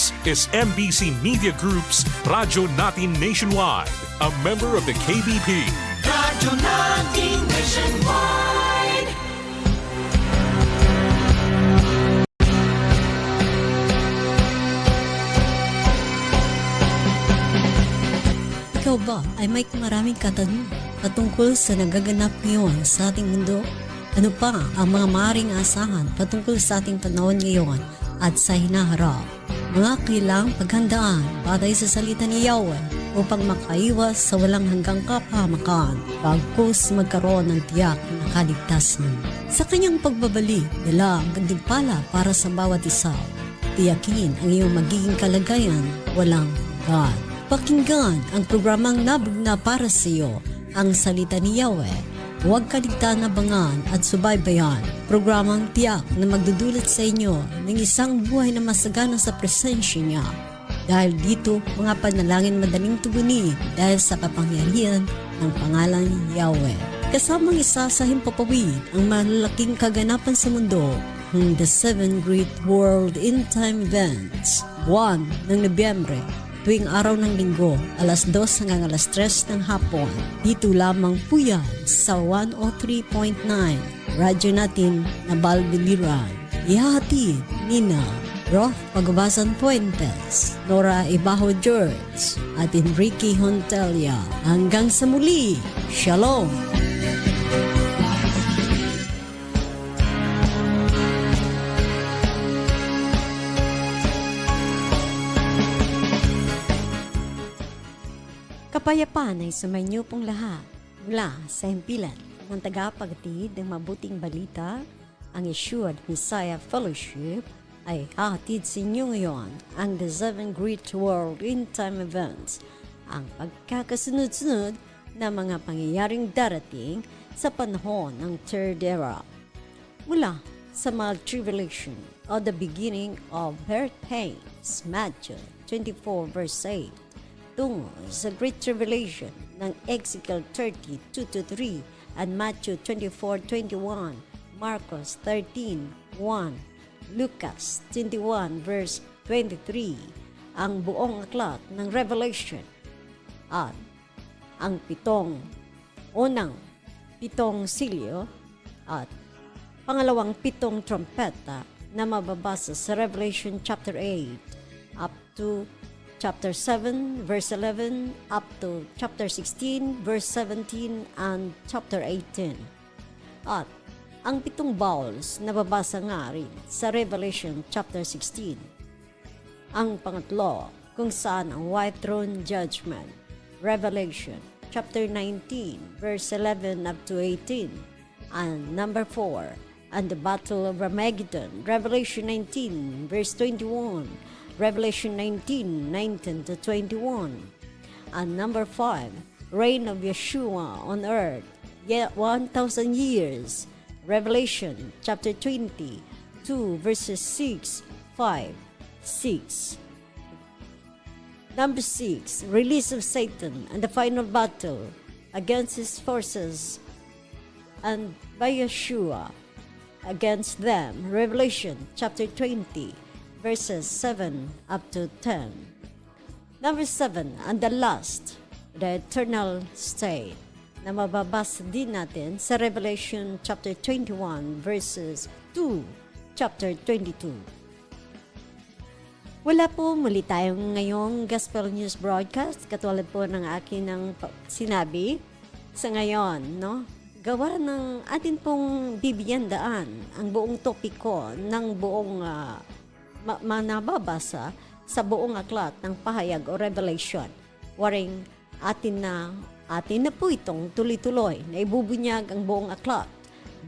This is MBC Media Group's Radyo Natin Nationwide, a member of the KBP. Radyo Natin Nationwide. Ikaw ba ay may maraming katanungan patungkol sa nagaganap ngayon sa ating mundo? Ano pa ang mga maaaring asahan patungkol sa ating panahon ngayon at sa hinaharap? Mga kailang paghandaan batay sa salita ni Yahweh upang makaiwas sa walang hanggang kapahamakan bagkus magkaroon ng tiyak na kaligtasan. Sa kanyang pagbabalik, dala ang gantimpala para sa bawat isa. Tiyakin ang iyong magiging kalagayan walang hanggan. Pakinggan ang programang nabugna para sa iyo, ang salita ni Yahweh. Huwag kaligtaan abangan at subaybayan. Programang tiyak na magdudulot sa inyo ng isang buhay na masagana sa presensya niya. Dahil dito, mga panalangin madaling tugunin dahil sa kapangyarihan ng pangalan ni Yahweh. Kasamang isa sa himpapawid ang malalaking kaganapan sa mundo, the 7 Great World End Time Events, 1 ng Nobyembre, tuwing araw ng linggo, alas 2 hanggang alas 3 ng hapon. Dito lamang po yan sa 103.9 Radyo Natin na Balbiliran. Ihahatid Nina Roth Pagbasan Puentes, Nora Ibaho George at Enrique Hontelia. Hanggang sa muli, Shalom! Kapayapaan ay sumainyo pong lahat mula sa himpilan ng tagapaghatid ng mabuting balita. Ang Yeshua Messiah Fellowship ay hahatid sa inyo ngayon ang The 7 Great World End Time Events, ang pagkakasunod-sunod na mga pangyayaring darating sa panahon ng Third Era. Mula sa mild tribulation or the beginning of birth pains, Matthew 24 verse 8, tungo sa Great Tribulation ng Ezekiel 30:2-3 and Matthew 24:21, Marcos 13:1, Lucas 21 verse 23, ang buong aklat ng Revelation at ang unang pitong silyo at pangalawang pitong trompeta na mababasa sa Revelation chapter 8 up to chapter 7, verse 11, up to chapter 16, verse 17, and chapter 18. At ang pitong bowls na babasa nga rin sa Revelation chapter 16. Ang pangatlo, kung saan ang white throne judgment, Revelation chapter 19, verse 11 up to 18. And number 4, and the battle of Armageddon, Revelation 19, verse 21. Revelation 19:19-21. And number 5, reign of Yeshua on earth, yet 1,000 years. Revelation chapter 20, 2 verses 6, 5, 6. Number 6, release of Satan and the final battle against his forces and by Yeshua against them. Revelation chapter 20, verses 7 up to 10. Number 7, and the last, the eternal state, na mababasa din natin sa Revelation chapter 21, verses 2, chapter 22. Wala po muli tayong ngayong Gospel News Broadcast, katulad po ng akin ng sinabi sa ngayon, no? Gawa ng atin pong bibigyan daan ang buong topiko ng buong manababasa sa buong aklat ng pahayag o revelation. Waring atin na po itong tuloy-tuloy na ibubunyag ang buong aklat.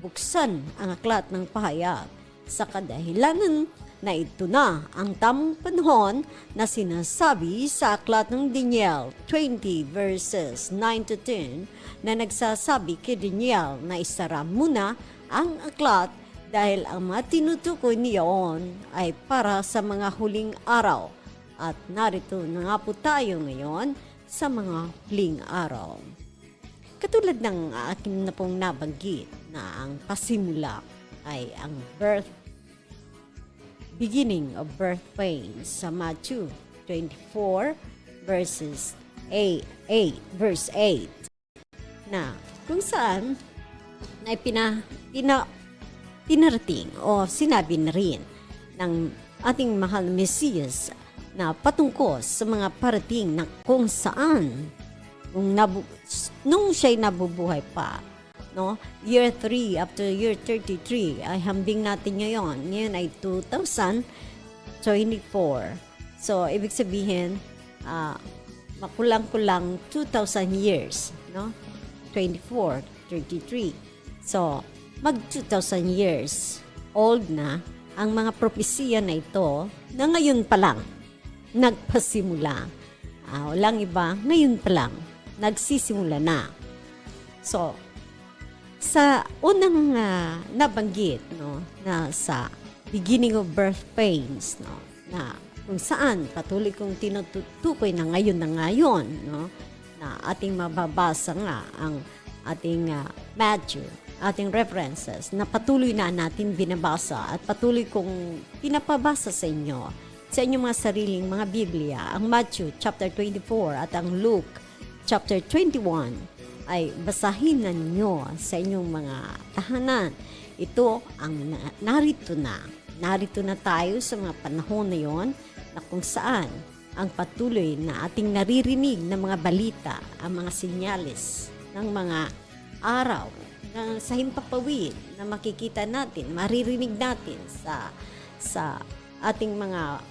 Buksan ang aklat ng pahayag sa kadahilanan na ito na ang tamang panahon na sinasabi sa aklat ng Daniel 20 verses 9-10 na nagsasabi kay Daniel na isara muna ang aklat dahil ang mga tinutukoy niyon ay para sa mga huling araw. At narito na nga po tayo ngayon sa mga huling araw. Katulad ng akin na pong nabanggit na ang pasimula ay ang birth beginning of birth pains sa Matthew 24 verses 8 na kung saan na pinarating o sinabi na rin ng ating mahal na Mesiyas na patungkol sa mga parating na kung saan nung siya'y nabubuhay pa, no? Year 3 up to year 33 ay hambing natin ngayon ay 2024. So ibig sabihin makulang-kulang 2,000 years, no? 24, 33. So mag 2,000 years old na ang mga propesiya na ito na ngayon pa lang nagpasimula. Walang iba, ngayon pa lang nagsisimula na. So, sa unang nabanggit, no, na sa beginning of birth pains, no, na kung saan patuloy kong tinutukoy na ngayon, no, na ating mababasa nga ang ating Matthew, ating references na patuloy na natin binabasa at patuloy kong pinapabasa sa inyo sa inyong mga sariling mga Biblia, ang Matthew chapter 24 at ang Luke chapter 21 ay basahin na ninyo sa inyong mga tahanan. Ito ang narito na. Narito na tayo sa mga panahon na yon na kung saan ang patuloy na ating naririnig ng mga balita, ang mga sinyalis ng mga araw na sa himpapawid na makikita natin, maririnig natin sa ating mga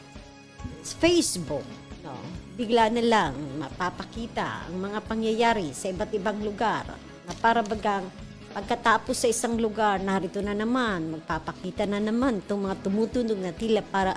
Facebook, no? Bigla na lang mapapakita ang mga pangyayari sa iba't ibang lugar na para bagang pagkatapos sa isang lugar, narito na naman, magpapakita na naman itong mga tumutunog na tila para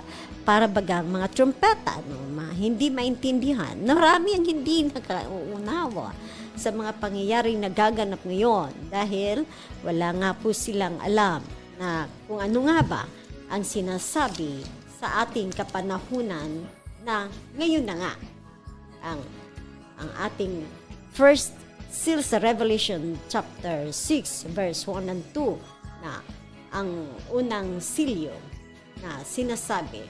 bagang mga trompeta, no? Hindi maintindihan. Marami ang hindi nakauunawa sa mga pangyayari na gaganap ngayon dahil wala nga po silang alam na kung ano nga ba ang sinasabi sa ating kapanahunan na ngayon na nga ang ating first seal sa Revelation chapter 6 verse 1 and 2 na ang unang silyo na sinasabi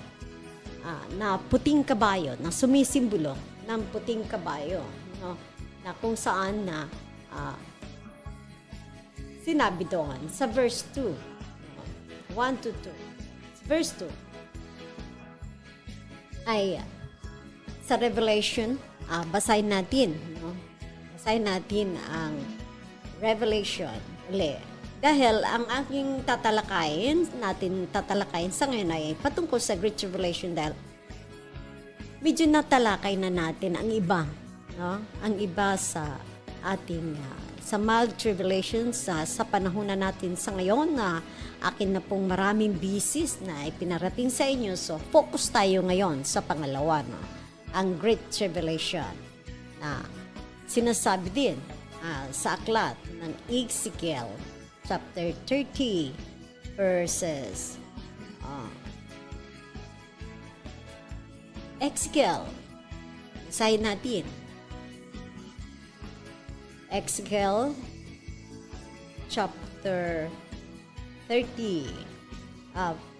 na puting kabayo, na sumisimbolo ng puting kabayo, no? Na kung saan na sinabi doon sa verse 2, 1 to 2, verse 2 ay sa Revelation, basahin natin, no? Basahin natin ang Revelation uli. Dahil ang aking tatalakayin sa ngayon ay patungkol sa Great Tribulation dahil medyo natalakay na natin ang iba, no? Ang iba sa ating sa mild tribulation sa panahon na natin sa ngayon na akin na pong maraming bisis na ipinarating sa inyo. So, focus tayo ngayon sa pangalawa, no? Ang Great Tribulation na sinasabi din sa aklat ng Ezekiel chapter 30 verses Ezekiel, basahin natin. Ezekiel chapter 30.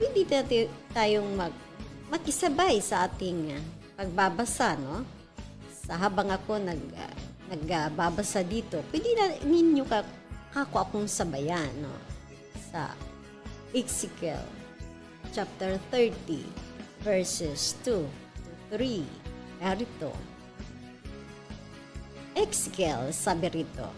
Pwede tayong makisabay sa ating pagbabasa, no? Sa habang ako nagbabasa dito, pwede na ninyo kako akong sabayan, no? Sa Ezekiel chapter 30 verses 2 to 3. Narito. Ezekiel, sabi rito,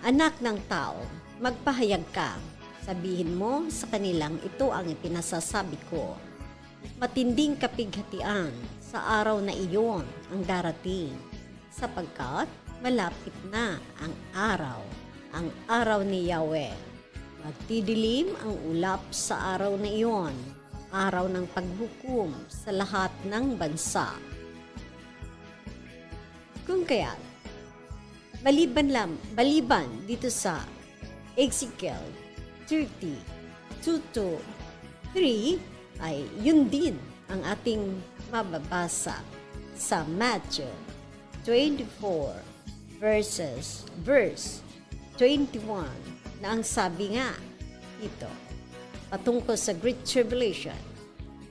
anak ng tao, magpahayag ka. Sabihin mo sa kanilang ito ang ipinasasabi ko. Matinding kapighatian sa araw na iyon ang darating, sapagkat malapit na ang araw ni Yahweh. Magdidilim ang ulap sa araw na iyon, araw ng paghukom sa lahat ng bansa. Kung kaya, baliban dito sa Ezekiel 30, 2 to 3, ay yun din ang ating mababasa sa Matthew 24 verse 21 na ang sabi nga ito, patungkol sa Great Tribulation.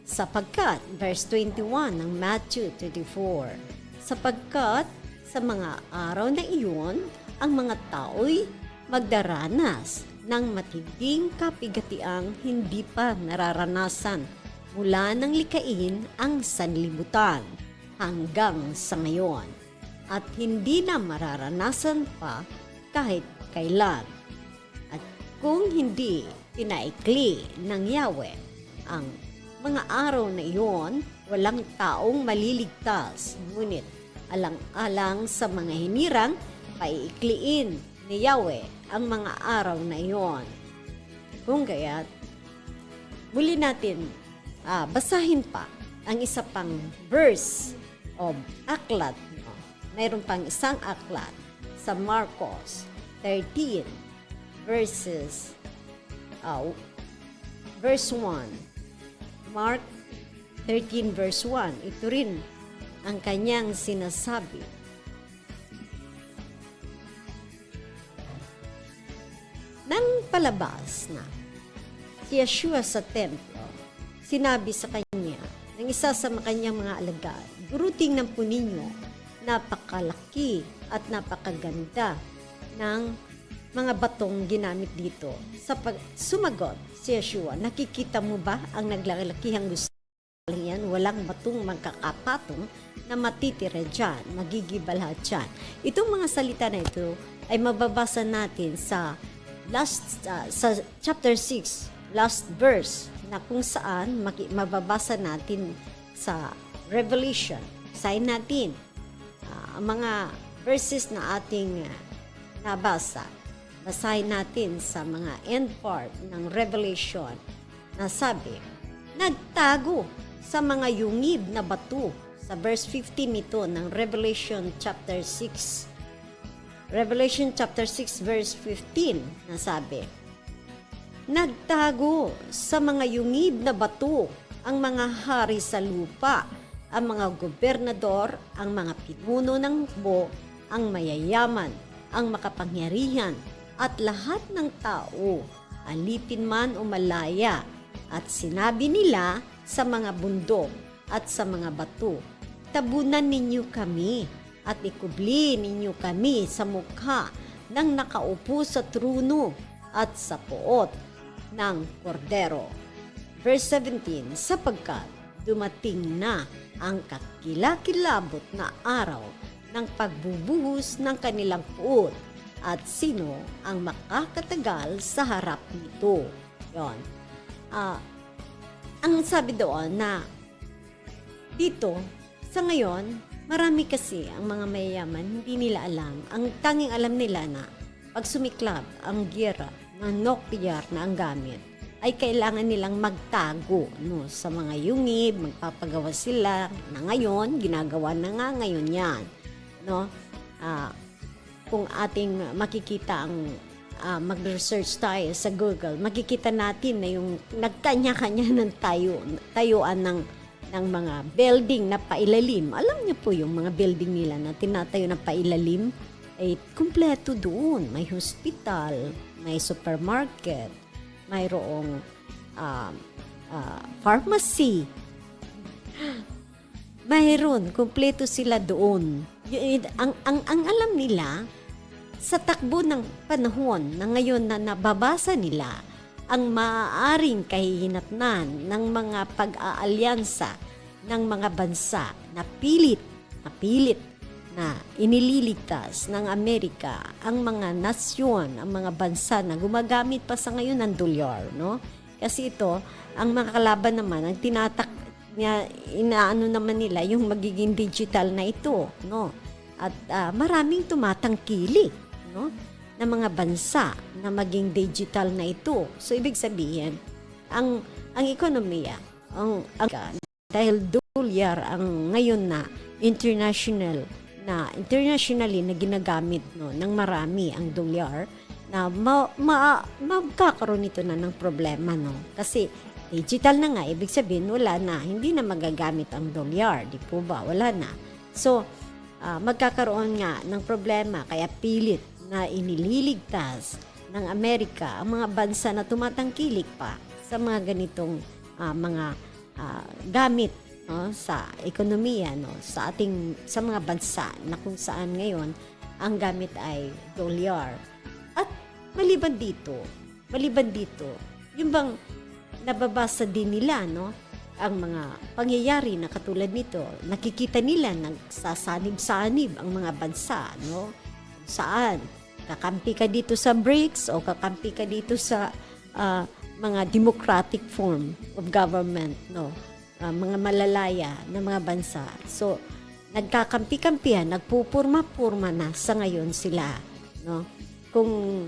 Sapagkat, verse 21 ng Matthew 24, sapagkat sa mga araw na iyon, ang mga tao'y magdaranas ng matinding kapigatiang hindi pa nararanasan mula nang likhain ang sanlibutan hanggang sa ngayon at hindi na mararanasan pa kahit kailan. At kung hindi pinaikli ng Yahweh ang mga araw na iyon, walang taong maliligtas, ngunit alang-alang sa mga hinirang, paiikliin ni Yahweh ang mga araw na iyon. Kung gaya't, muli natin basahin pa ang isa pang verse o aklat. No? Mayroon pang isang aklat sa Marcos 13 verse 1. Mark 13 verse 1. Ito rin ang kanyang sinasabi. Nang palabas na si Yeshua sa templo, sinabi sa kanya ng isa sa kanyang mga alagad, "Guro, tingnan po ninyo, napakalaki at napakaganda ng mga batong ginamit dito." Sumagot si Yeshua, "Nakikita mo ba ang naglalakihang gusto yan? Walang batong magkakapatong na matitira dyan, magigibal lahat dyan." Itong mga salita na ito ay mababasa natin sa sa chapter 6, last verse, na kung saan mababasa natin sa Revelation. Basahin natin ang mga verses na ating nabasa. Basahin natin sa mga end part ng Revelation na sabi, nagtago sa mga yungib na bato. Sa verse 15 nito ng Revelation chapter 6. Revelation chapter 6 verse 15 na sabi, nagtago sa mga yungib na bato ang mga hari sa lupa, ang mga gobernador, ang mga pinuno ng hukbo, ang mayayaman, ang makapangyarihan, at lahat ng tao, alipin man o malaya. At sinabi nila sa mga bundok at sa mga bato, tabunan ninyo kami at ikubli ninyo kami sa mukha ng nakaupo sa trono at sa puot ng kordero. Verse 17, sapagkat dumating na ang kakilakilabot na araw ng pagbubuhos ng kanilang puot, at sino ang makakatagal sa harap nito. Yon. Ang sabi doon na dito, sa ngayon, marami kasi ang mga mayayaman, hindi nila alam. Ang tanging alam nila na pag sumiklab ang giyera ng nuclear na ang gamit, ay kailangan nilang magtago sa mga yungib, magpapagawa sila na ngayon, ginagawa na nga ngayon yan. Kung ating makikita ang mag-research tayo sa Google, makikita natin na yung nagkanya-kanya ng tayuan ng mga building na pailalim. Alam niyo po yung mga building nila na tinatayo na pailalim, ay kumpleto doon. May hospital, may supermarket, mayroong pharmacy. Mayroon, kumpleto sila doon. Ang alam nila, sa takbo ng panahon na ngayon na nababasa nila, ang maaaring kahihinatnan ng mga pag-aalyansa ng mga bansa na pilit na inililigtas ng Amerika ang mga nasyon, ang mga bansa na gumagamit pa sa ngayon ng dolyar, no? Kasi ito, ang mga kalaban naman, ang inaano naman nila yung magiging digital na ito, no? At maraming tumatangkilik, no? Na mga bansa na maging digital na ito. So ibig sabihin, ang ekonomiya, dahil dolyar ang ngayon na internationally na ginagamit ng marami ang dolyar, na magkakaroon ito na ng problema, no? Kasi digital na nga, ibig sabihin wala na, hindi na magagamit ang dolyar, di po ba? Wala na. So magkakaroon nga ng problema, kaya pilit na inililigtas ng Amerika ang mga bansa na tumatangkilik pa sa mga ganitong mga gamit, no, sa ekonomiya, no, sa mga bansa na kung saan ngayon ang gamit ay dolyar. At maliban dito, yung bang nababasa din nila, no, ang mga pangyayari na katulad nito, nakikita nila nagsasanib-sanib ang mga bansa, no, saan kakampi ka dito sa BRICS o kakampi ka dito sa mga democratic form of government, no, mga malalaya na mga bansa. So nagkakampi-kampihan, nagpupurma-purma na sa ngayon sila, no. Kung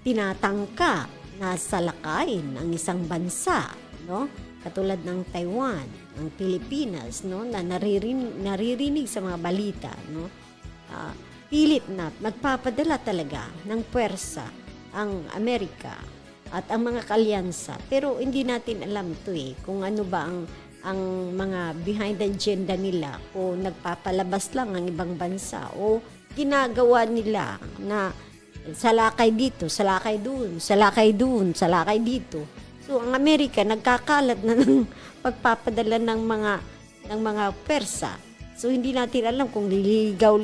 tinatangka na salakayin ang isang bansa, no, katulad ng Taiwan, ng Pilipinas, no, na naririnig sa mga balita, no, pilit na nagpapadala talaga ng puwersa ang Amerika at ang mga kalyansa. Pero hindi natin alam to kung ano ba ang mga behind the agenda nila, o nagpapalabas lang ang ibang bansa, o ginagawa nila na salakay dito, salakay doon, salakay doon, salakay dito. So ang Amerika nagkakalat na ng pagpapadala ng mga persa. So hindi natin alam kung nililigaw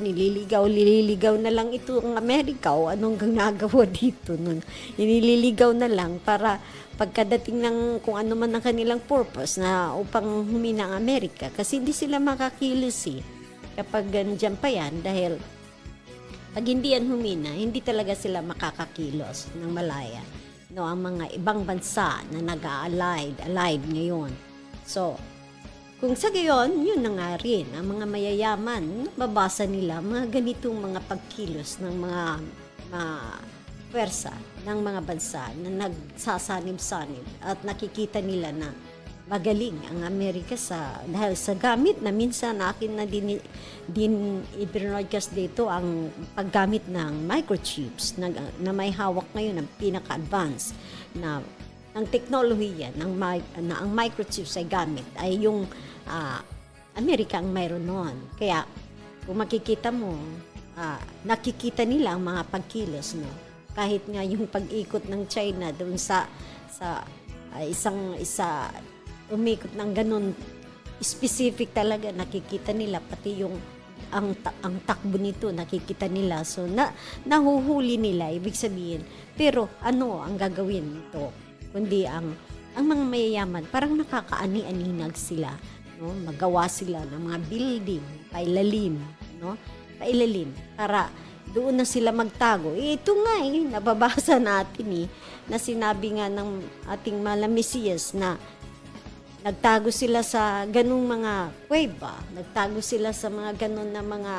na lang ito ang Amerika o anong ginagawa dito nun. Nililigaw na lang para pagkadating ng kung ano man ang kanilang purpose na upang humina ang Amerika, kasi hindi sila makakilos kapag nandiyan pa yan, dahil pag hindi yan humina, hindi talaga sila makakakilos ng malaya, no, ang mga ibang bansa na nag-allied ngayon. So kung sa gayon, yun na nga rin, ang mga mayayaman, babasa nila mga ganitong mga pagkilos ng mga pwersa ng mga bansa na nagsasanib-sanib, at nakikita nila na magaling ang Amerika dahil sa gamit na minsan akin na din i-broadcast dito ang paggamit ng microchips na may hawak ngayon ng pinaka-advanced na ng teknolohiya na ang microchips ay gamit ay yung Amerika ang mayroon noon. Kaya kung makikita mo, nakikita nila ang mga pagkilos, no? Kahit nga yung pag-ikot ng China doon sa isa umikot ng ganun specific talaga, nakikita nila, pati yung ang takbo nito nakikita nila. So nahuhuli nila, ibig sabihin. Pero ano ang gagawin nito? Kundi ang mga mayayaman parang nakakaani-aninag sila, no? Magawa sila ng mga building pailalim, no? Pailalim para doon na sila magtago. Ito nga nababasa natin na sinabi nga ng ating Mesiyas na nagtago sila sa ganung mga kuweba, nagtago sila sa mga ganun na mga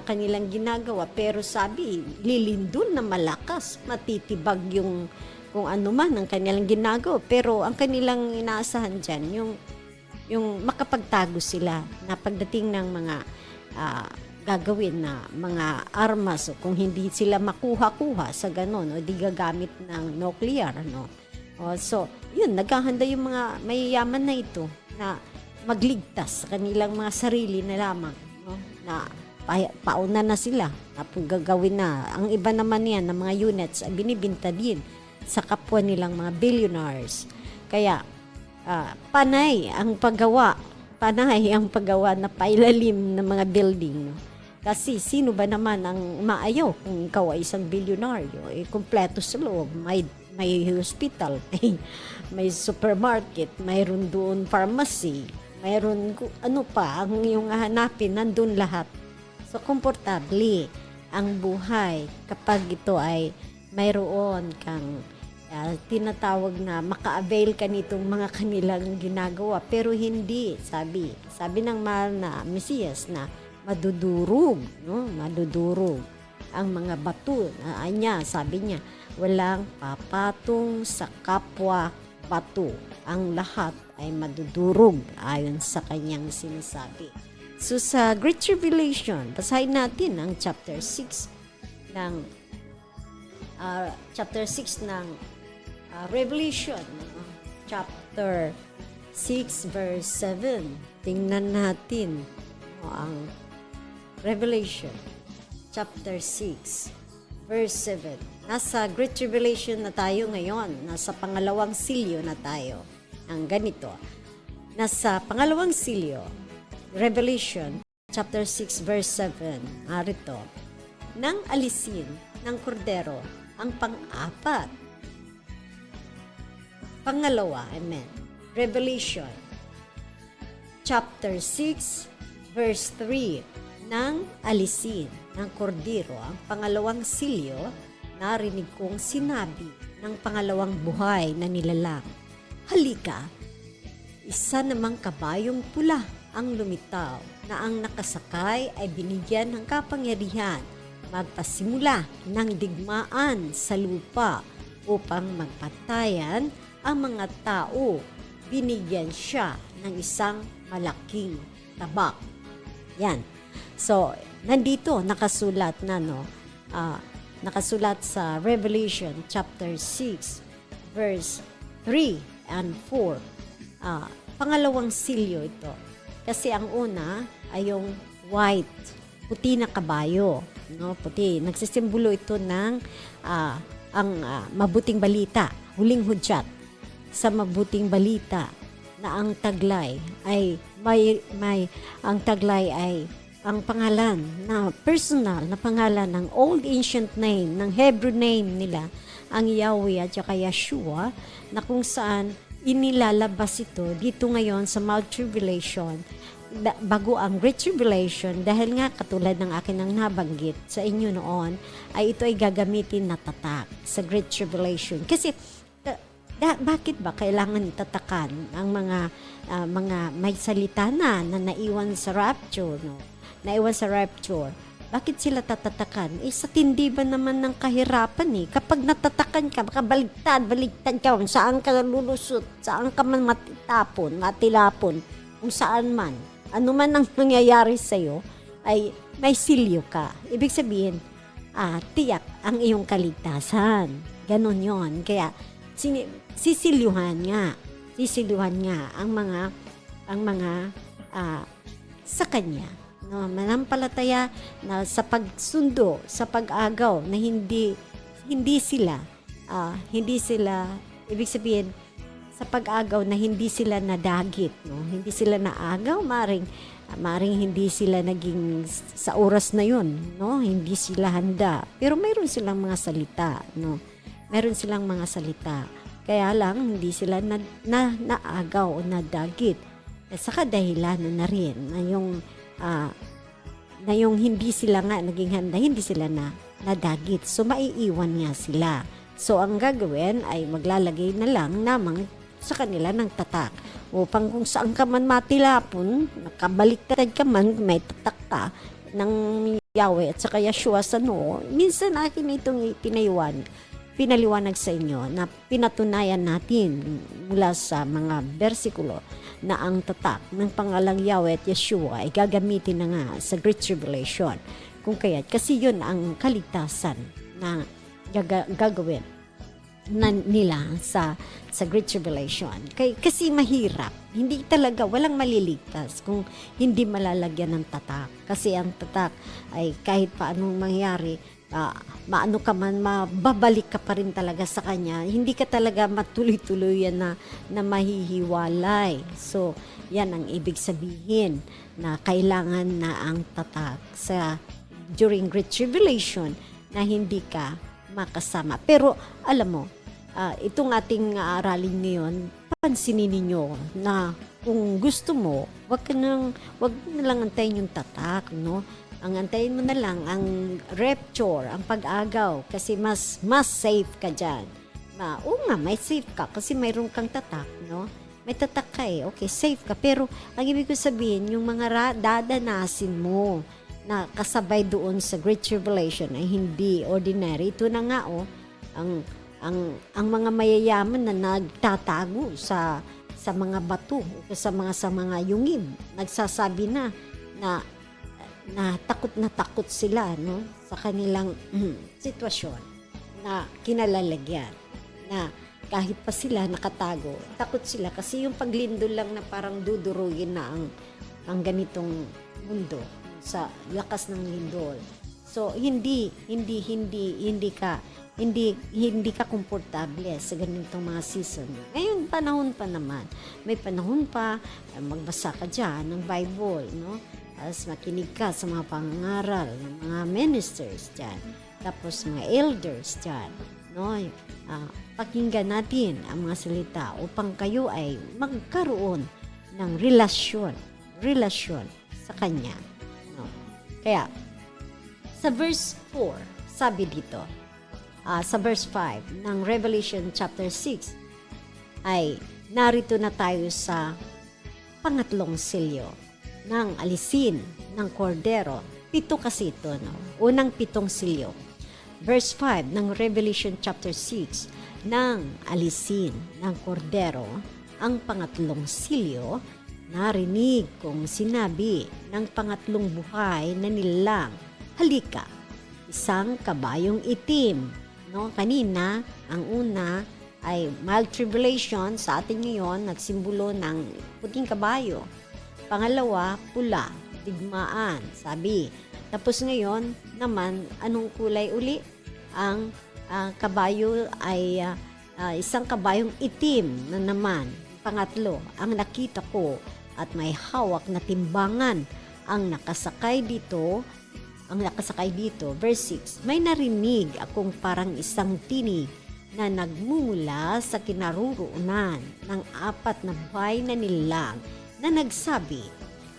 kanilang ginagawa, pero sabi lilindol na malakas, matitibag yung kung ano man ang kanilang ginagawa, pero ang kanilang inaasahan dyan, yung makapagtago sila na pagdating ng mga gagawin na mga armas, o kung hindi sila makuha-kuha sa ganon, o di gagamit ng nuclear, no? So, yun, naghahanda yung mga mayayaman na ito na magligtas sa kanilang mga sarili na lamang, no? Na pauna na sila, tapos gagawin na. Ang iba naman yan ng mga units ay binibinta din sa kapwa nilang mga billionaires. Kaya panay ang paggawa na pailalim ng mga building, no? Kasi sino ba naman ang maayaw kung ikaw ay isang bilyonaryo? Kompleto sa loob, may hospital, may supermarket, mayroon doon pharmacy, mayroon ano pa ang iyong hanapin, nandun lahat. So komportable ang buhay kapag ito ay mayroon kang tinatawag na maka-avail ka nitong mga kanilang ginagawa, pero hindi, sabi ng mahal na Mesiyas na madudurog, no? Madudurog ang mga bato. Sabi niya, walang papatong sa kapwa bato, ang lahat ay madudurog, ayon sa kanyang sinasabi. So sa Great Tribulation, basahin natin ang chapter 6 ng Revelation, chapter 6 verse 7. Tingnan natin ang Revelation chapter 6 verse 7. Nasa Great Tribulation na tayo ngayon. Nasa pangalawang silyo na tayo. Ang ganito. Nasa pangalawang silyo, Revelation chapter 6 verse 7. Arito. Nang alisin ng kordero ang pang-apat. Pangalawa, amen. Revelation chapter 6 verse 3. Nang alisin ng kordero ang pangalawang silyo, narinig kong sinabi ng pangalawang buhay na nilalang, halika, isa namang kabayong pula ang lumitaw na ang nakasakay ay binigyan ng kapangyarihan magpasimula ng digmaan sa lupa upang magpatayan ang mga tao. Binigyan siya ng isang malaking tabak. Yan. So, nandito nakasulat na nakasulat sa Revelation chapter 6 verse 3 and 4. Pangalawang silyo ito. Kasi ang una ay yung white, puti na kabayo, no? Puti. Nagsisimbolo ito ng mabuting balita, huling hudyat sa mabuting balita na ang taglay ay ang pangalan na personal na pangalan ng old ancient name, ng Hebrew name nila, ang Yahweh at saka Yeshua, na kung saan inilalabas ito dito ngayon sa Mount Tribulation, bago ang Great Tribulation, dahil nga katulad ng akin ang nabanggit sa inyo noon, ay ito ay gagamitin na tatak sa Great Tribulation. Kasi bakit ba kailangan tatakan ang mga may salita na naiwan sa rapture, no? Naiwan sa rapture. Bakit sila tatatakan? Sa tindi ba naman ng kahirapan kapag natatakan ka, baliktad ka, saan ka lulusot, saan ka man matilapon, kung saan man, ano man ang nangyayari sa'yo, ay may silyo ka. Ibig sabihin, tiyak ang iyong kaligtasan. Ganon yon. Kaya, sisilyuhan nga ang mga sa kanya. No, manampalataya na sa pagsundo, sa pag-agaw na hindi sila ibig sabihin sa pag-agaw na hindi sila nadagit, no? Hindi sila naagaw, maring hindi sila naging sa oras na yun, no? Hindi sila handa. Pero mayroon silang mga salita, no? Mayroon silang mga salita. Kaya lang hindi sila naagaw o nadagit. Sa kadahilan na rin na yung hindi sila nga naging handa, hindi sila nadagit. So, maiiwan nga sila. So, ang gagawin ay maglalagay na lang namang sa kanila ng tatak. Upang kung saan ka man matilapon, nakabaliktad ka man, may tatak ka ng Yahweh at saka Yeshua sa noo. Minsan akin itong pinaliwanag sa inyo na pinatunayan natin mula sa mga bersikulo na ang tatak ng pangalang Yahweh at Yeshua ay gagamitin na nga sa Great Tribulation. Kung kaya't, kasi yun ang kaligtasan na gagawin nila sa Great Tribulation. Kasi mahirap. Hindi talaga, walang maliligtas kung hindi malalagyan ng tatak. Kasi ang tatak ay kahit paanong mangyari, maano ka man, mababalik ka pa rin talaga sa kanya. Hindi ka talaga matuloy-tuloy na mahihiwalay. So, yan ang ibig sabihin na kailangan na ang tatak during Great Tribulation na hindi ka makasama. Pero, alam mo, itong ating aralin ngayon, pansinin ninyo na kung gusto mo, wag na lang antayin yung tatak, no? Ang antayin mo na lang ang rapture, ang pag-agaw, kasi mas safe ka dyan. Oo nga, may safe ka kasi mayroon kang tatak, no? May tatak ka okay, safe ka. Pero ang ibig ko sabihin, yung mga dadanasin mo na kasabay doon sa Great Tribulation ay hindi ordinary. Ito na nga, ang mga mayayaman na nagtatago sa mga bato, sa mga yungib, nagsasabi na takot sila, no, sa kanilang sitwasyon na kinalalagyan, na kahit pa sila nakatago, takot sila kasi yung paglindol lang na parang dudurugin na ang ganitong mundo sa lakas ng lindol. So hindi ka komportable sa ganitong mga season. Ngayon panahon pa naman. May panahon pa magbasa ka diyan ng Bible, no? As makinig ka sa mga pangangaral ng mga ministers diyan. Tapos mga elders diyan, no? Pakinggan natin ang mga salita upang kayo ay magkaroon ng relasyon sa Kanya. No? Kaya, sa verse 4, sabi dito, sa verse 5 ng Revelation chapter 6, ay narito na tayo sa pangatlong silyo ng alisin ng kordero. 7 kasi ito, no? Unang 7 silyo. Verse 5 ng Revelation chapter 6, ng alisin ng kordero, ang pangatlong silyo, narinig kong sinabi ng pangatlong buhay na nilalang, halika, isang kabayong itim. No? Kanina, ang una ay mild tribulation, sa atin ngayon, nagsimbolo ng puting kabayo. Pangalawa, pula, digmaan, sabi. Tapos ngayon, naman, anong kulay uli? Ang kabayo ay isang kabayong itim na naman. Pangatlo, ang nakita ko at may hawak na timbangan ang nakasakay dito. Verse 6, may narinig akong parang isang tinig na nagmumula sa kinaroroonan ng 4 na buhay na nilalang na nagsabi,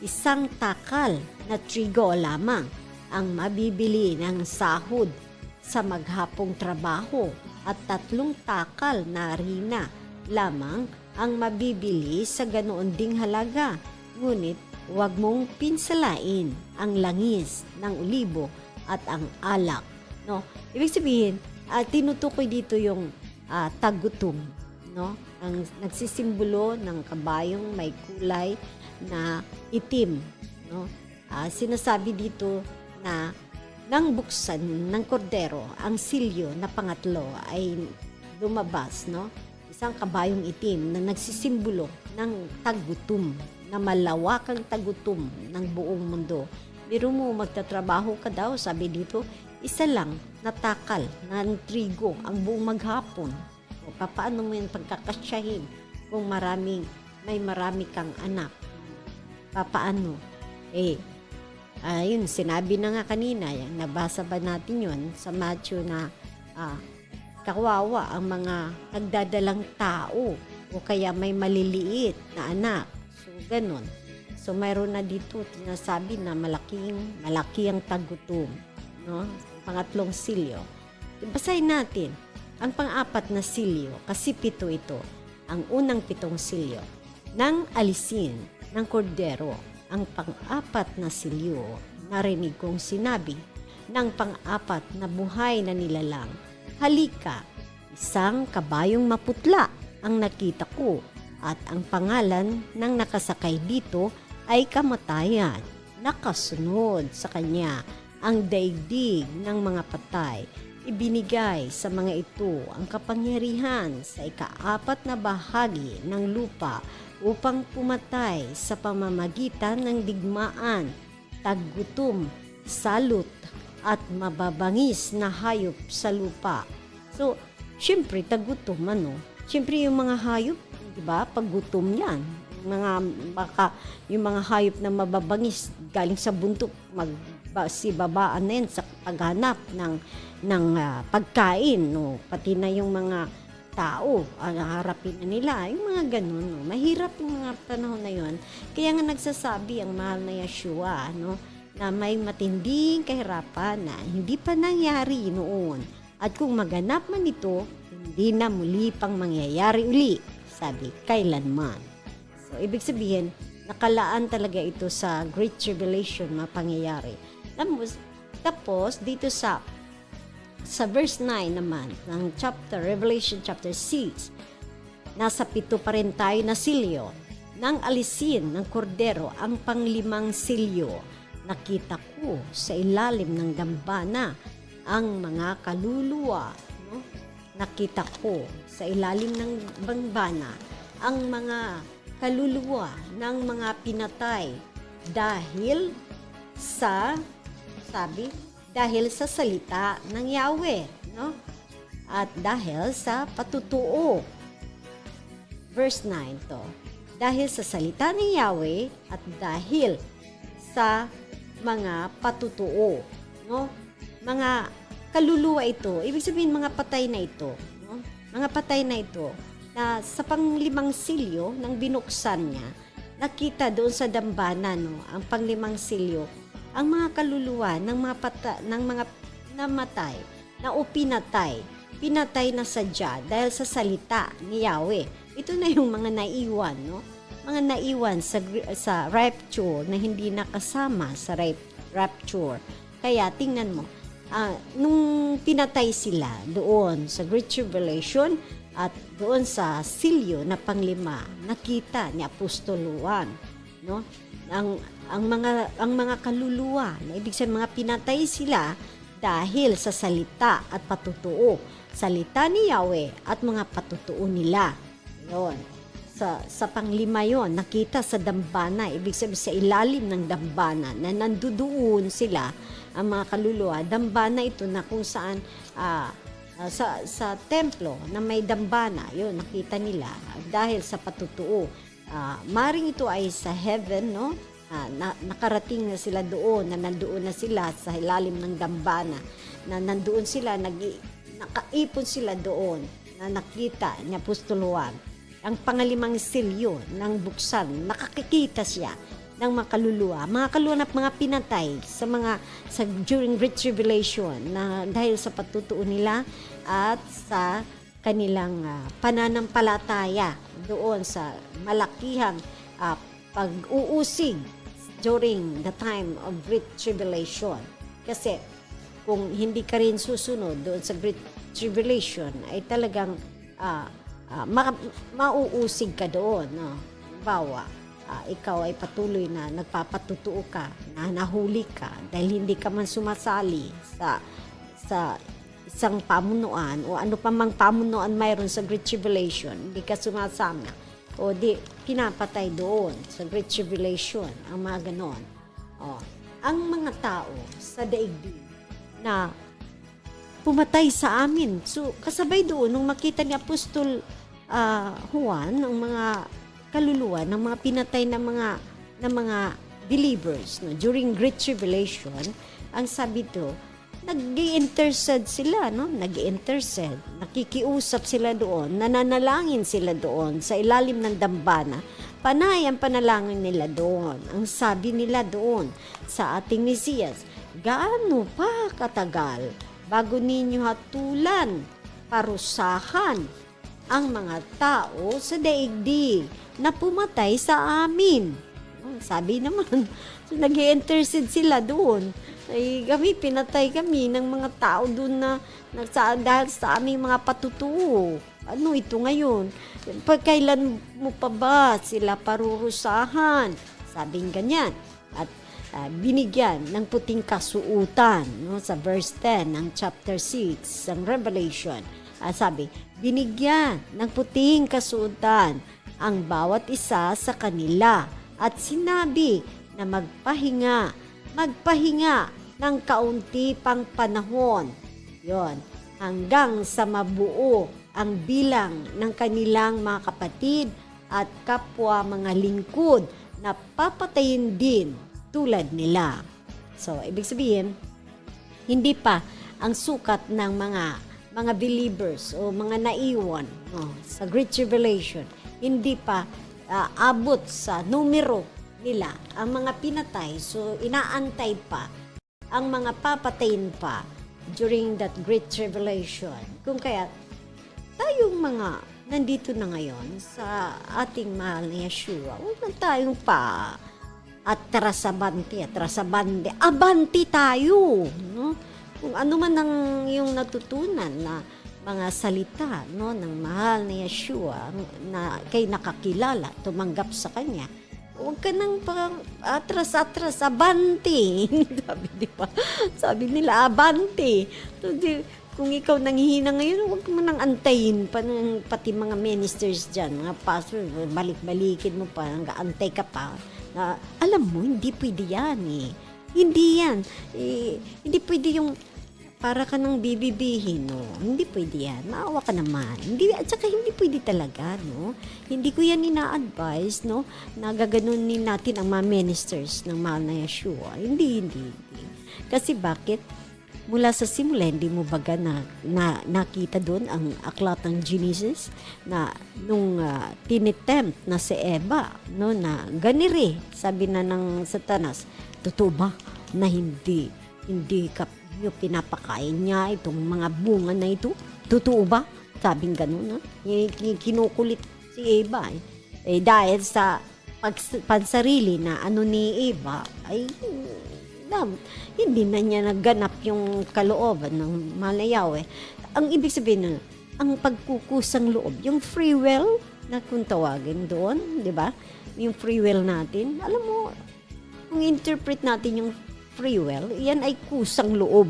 isang takal na trigo lamang ang mabibili ng sahod sa maghapong trabaho at 3 takal na harina lamang ang mabibili sa ganoon ding halaga. Ngunit huwag mong pinsalain ang langis ng olibo at ang alak. No? Ibig sabihin, tinutukoy dito yung tagutom. No? Ang nagsisimbolo ng kabayong may kulay na itim. No? Sinasabi dito na nang buksan ng kordero, ang silyo na pangatlo ay lumabas, no? Isang kabayong itim na nagsisimbolo ng tagutom, na malawakang tagutom ng buong mundo. Biro mo, magtatrabaho ka daw, sabi dito, isa lang na takal ng trigo ang buong maghapon. O paano mo yan pagkakasyahin kung may marami kang anak? Paano? Ayun, sinabi na nga kanina, nabasa ba natin yun sa Matthew na kawawa ang mga nagdadalang tao o kaya may maliliit na anak. So, ganun. So, mayroon na dito sinasabi na malaki ang tagutom. No? Pangatlong silyo. Basahin natin ang pang-4 na silyo kasi 7 ito. Ang unang 7 silyo ng alisin ng kordero. Ang pang-4 na silyo, narinig kong sinabi ng pang-4 na buhay na nilalang, halika, isang kabayong maputla ang nakita ko at ang pangalan ng nakasakay dito ay kamatayan. Nakasunod sa kanya ang daigdig ng mga patay. Ibinigay sa mga ito ang kapangyarihan sa ika-4 na bahagi ng lupa upang pumatay sa pamamagitan ng digmaan, taggutom, salot, at mababangis na hayop sa lupa. So, syempre, taggutom, Syempre, yung mga hayop, di ba, paggutom yan. Yung mga hayop na mababangis galing sa bundok, babaan na yan sa paghanap ng pagkain, no? Pati na yung mga tao, harapin na nila, yung mga ganun, no? Mahirap yung mga panahon na yun. Kaya nga nagsasabi ang mahal na Yeshua, no? Na may matinding kahirapan na hindi pa nangyari noon. At kung maganap man ito, hindi na muli pang mangyayari uli, sabi, kailanman. So, ibig sabihin, nakalaan talaga ito sa Great Tribulation na pangyayari. Tapos, dito sa verse 9 naman ng Revelation chapter 6, nasa 7 pa rin tayo na silyo ng alisin ng kordero, ang pang-5 silyo. Nakita ko sa ilalim ng dambana ang mga kaluluwa. No? Nakita ko sa ilalim ng dambana ang mga kaluluwa ng mga pinatay dahil sa dahil sa salita ng Yahweh, no? At dahil sa patutuo. Verse 9 to. Dahil sa salita ng Yahweh at dahil sa mga patutuo, no? Mga kaluluwa ito, ibig sabihin mga patay na ito, no? Mga patay na ito na sa panglimang silyo nang binuksan niya, nakita doon sa dambana, no, ang panglimang silyo, ang mga kaluluwa ng mga namatay na o pinatay na sadya dahil sa salita ni Yahweh. Ito na yung mga naiwan, no? Mga naiwan sa rapture na hindi nakasama sa rapture. Kaya tingnan mo, nung pinatay sila doon sa Great Tribulation at doon sa silyo na panglima, nakita ni Apostol Juan, no? Ang mga kaluluwa, na ibig sabihin mga pinatay sila dahil sa salita at patutuo. Salita ni Yahweh at mga patutuo nila. Yon. Sa panglima yon, nakita sa dambana, ibig sabihin sa ilalim ng dambana na nandudoon sila, ang mga kaluluwa. Dambana ito na kung saan sa templo na may dambana, yun, nakita nila dahil sa patutuo. Maring ito ay sa heaven, no? Nakarating na sila doon, na nandoon na sila sa ilalim ng dambana, na nandoon sila, nakaipon sila doon, na nakita ni Apostol Juan. Ang pangalimang silyo ng buksan, nakakikita siya ng mga kaluluwa na mga pinatay sa during Great Tribulation na dahil sa patutuo nila at sa kanilang pananampalataya doon sa malakihang pag-uusig during the time of Great Tribulation. Kasi kung hindi ka rin susunod doon sa Great Tribulation ay talagang mauusig ka doon, no? Bawa, ikaw ay patuloy na nagpapatutuo ka, na nahuli ka dahil hindi ka man sumasali sa isang pamunuan o ano pa mang pamunuan mayroon sa Great Tribulation, hindi ka sumasama o di pinapatay doon sa Great Tribulation, ang mga ganon. Ang mga tao sa daigdig na pumatay sa amin, so kasabay doon nung makita ni Apostol Juan ng mga kaluluwa ng mga pinatay na mga believers, no, during Great Tribulation, ang sabi to, nag-i-intercede sila, no? Nag-i-intercede, nakikiusap sila doon, nananalangin sila doon sa ilalim ng dambana. Panay ang panalangin nila doon. Ang sabi nila doon sa ating Mesiyas, gaano pa katagal bago ninyo hatulan, parusahan ang mga tao sa daigdig na pumatay sa amin. Sabi naman, so nag-i-intercede sila doon. Ay, pinatay kami ng mga tao doon na dahil sa aming mga patutuo. Ano ito ngayon? Pagkailan mo pa ba sila parurusahan? Sabing ganyan. At binigyan ng puting kasuutan, no, sa verse 10 ng chapter 6 ng Revelation. Sabi, binigyan ng puting kasuotan ang bawat isa sa kanila at sinabi na magpahinga ng kaunti pang panahon. Yon, hanggang sa mabuo ang bilang ng kanilang mga kapatid at kapwa mga lingkod na papatayin din tulad nila. So, ibig sabihin, hindi pa ang sukat ng mga believers o mga naiwan, no, sa Great Tribulation, hindi pa abot sa numero nila ang mga pinatay. So, inaantay pa ang mga papatayin pa during that Great Tribulation. Kung kaya, tayong mga nandito na ngayon sa ating mahal na Yeshua, huwag na tayong abanti tayo, no? Kung ano man ang yung natutunan na mga salita, no, ng mahal na Yeshua na kay nakakilala, tumanggap sa kanya, huwag ka nang atras, abanti. Sabi, di ba? Sabi nila, abanti. So, kung ikaw nanghihina ngayon, huwag mo nang antayin pa pati mga ministers dyan, mga pastor, balik-balikin mo pa, hanggang antay ka pa. Na, alam mo, hindi pwede yan eh. Hindi yan. Hindi pwede yung para ka nang bibibihin, no? Hindi pwede yan. Maawa ka naman. Hindi, at saka hindi pwede talaga, no? Hindi ko yan ina-advise, no? Na gaganunin natin ang mga ministers ng mahal na Yeshua. Hindi. Kasi bakit? Mula sa simula, hindi mo baga nakita doon ang aklat ng Genesis na nung tinitempt na si Eva, no? Na ganire, sabi na ng Satanas, totoo ba na hindi ka yung pinapakain niya itong mga bunga na ito? Totoo ba? Sabing gano'n, no? Kinukulit si Eva. Dahil sa pansarili na ano ni Eva, ay hindi na niya naganap yung kalooban ng mahal na Yahweh. Ang ibig sabihin na, ang pagkukusang loob, yung free will na kung tawagin doon, di ba? Yung free will natin, alam mo, kung interpret natin yung free will, yan ay kusang loob.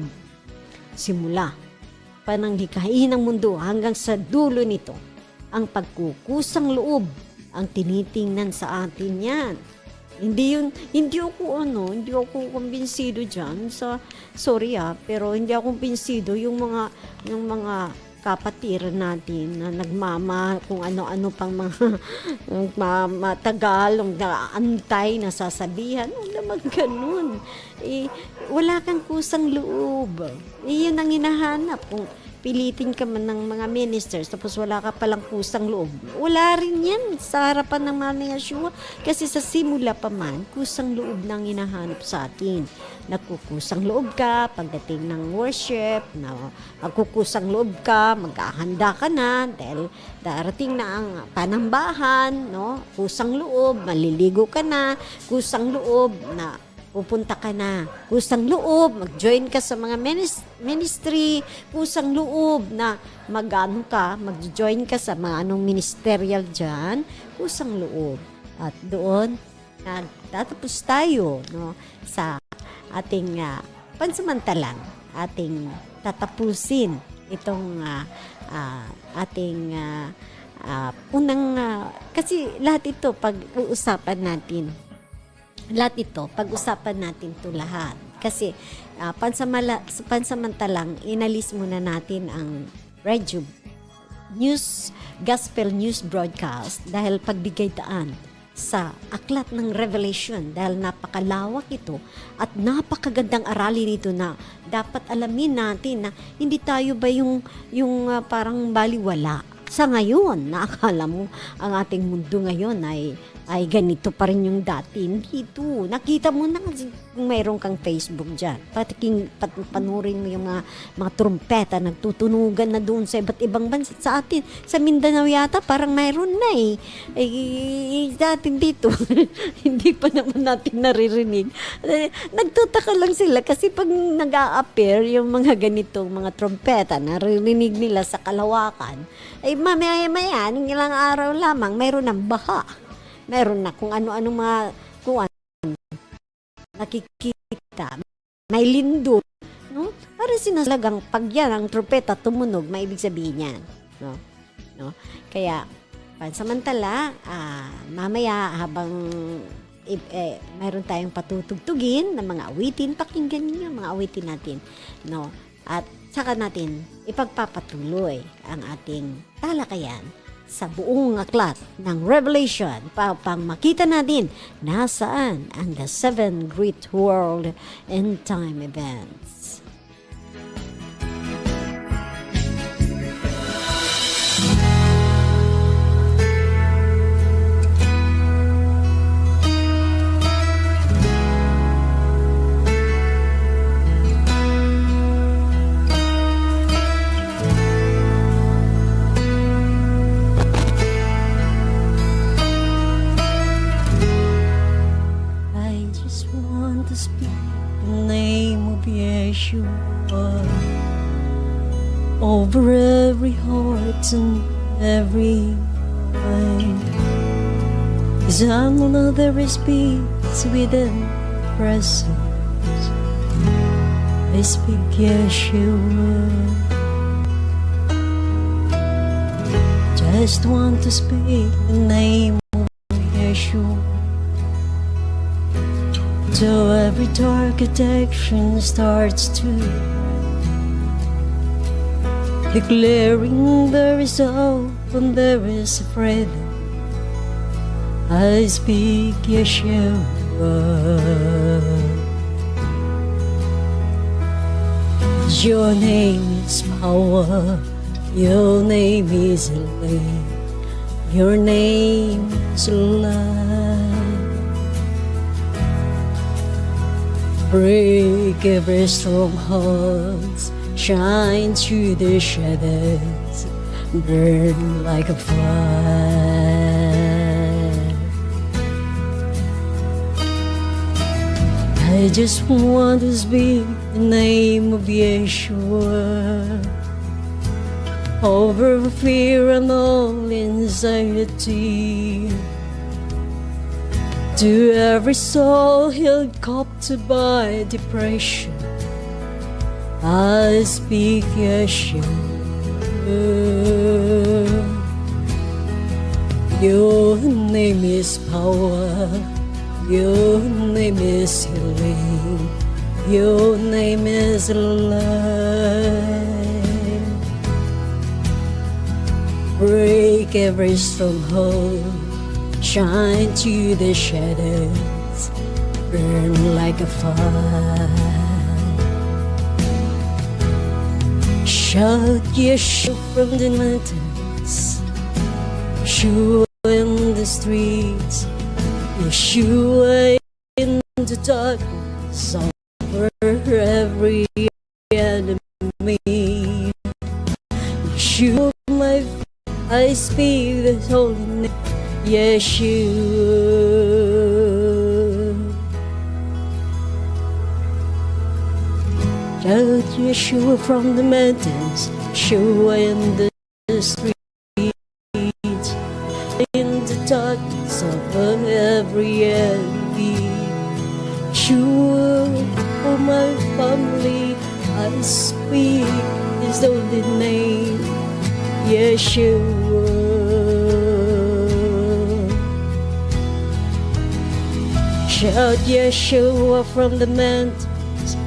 Simula pananghikain ng mundo hanggang sa dulo nito, ang pagkukusang loob ang tinitingnan sa atin yan. Hindi ako kumbinsido diyan sa pero hindi ako kumbinsido yung mga kapatiran natin na nagmama kung ano-ano pang mga matagalong na antay na sasabihan. Huwag naman ganun. Wala kang kusang loob. Yun ang hinahanap. Kung pilitin ka man ng mga ministers tapos wala ka palang kusang loob, wala rin yan sa harapan ng mahal na Yeshua. Kasi sa simula pa man, kusang loob nang hinahanap sa atin. Nagkukusang loob ka pagdating ng worship, magkukusang loob ka, mag-ahanda ka na dahil darating na ang panambahan, no? Kusang loob, maliligo ka na, kusang loob na pupunta ka na, kusang loob, mag-join ka sa mga ministry, kusang loob na mag-join ka sa mga anong ministerial dyan, kusang loob. At doon, nagtatapos tayo, no, sa ating pansamantalang, ating tatapusin itong ating unang, kasi lahat ito pag-uusapan natin, pag-usapan natin to lahat. Kasi pansamantalang inalis muna natin ang radio gospel news broadcast dahil pagbigay daan sa aklat ng Revelation dahil napakalawak ito at napakagandang aralin ito na dapat alamin natin na hindi tayo ba yung parang baliwala. Sa ngayon, nakakala mo ang ating mundo ngayon ay ganito pa rin yung dati. Hindi ito. Nakita mo na kung mayroon kang Facebook dyan. Panurin mo yung mga trumpeta nagtutunugan na doon sa iba't ibang bansa. Sa atin, sa Mindanao yata, parang mayroon na sa atin dito, hindi pa naman natin naririnig. Nagtutaka lang sila kasi pag nag-a-appear yung mga ganitong mga trumpeta, naririnig nila sa kalawakan, ay mamaya-maya, ng ilang araw lamang, mayroon ng baha. Meron na kung ano-ano kung ano nakikita. May lindol. No? Para sinasalagang pag yan, ang trumpeta tumunog, may ibig sabihin yan. No? Kaya, pansamantala, mamaya habang mayroon tayong patutugtugin ng mga awitin, pakinggan niyo mga awitin natin. No? At saka natin ipagpapatuloy ang ating talakayan sa buong aklat ng Revelation pang makita natin nasaan ang the 7 great world and time events. Over every heart and every mind, 'cause I know there is peace within presence. I speak Yeshua. Just want to speak the name of Yeshua. So every dark addiction starts to declaring there is hope and there is freedom. I speak Yeshua. Your name is power. Your name is healing. Your name is life. Break every stronghold. Shine through the shadows. Burn like a fire. I just want to speak the name of Yeshua over fear and all anxiety. To every soul held captive by depression, I speak Yeshua. Your name is power. Your name is healing. Your name is life. Break every stronghold. Shine through the shadows. Burn like a fire. Shout Yeshua from the mountains. Yeshua in the streets. Yeshua in the darkness over every enemy. Yeshua, I speak the holy name, Yeshua. Shout Yeshua from the mountains, Yeshua in the streets. In the darkness of every enemy, Yeshua, for my family, I speak His holy name, Yeshua. Shout Yeshua from the mountains,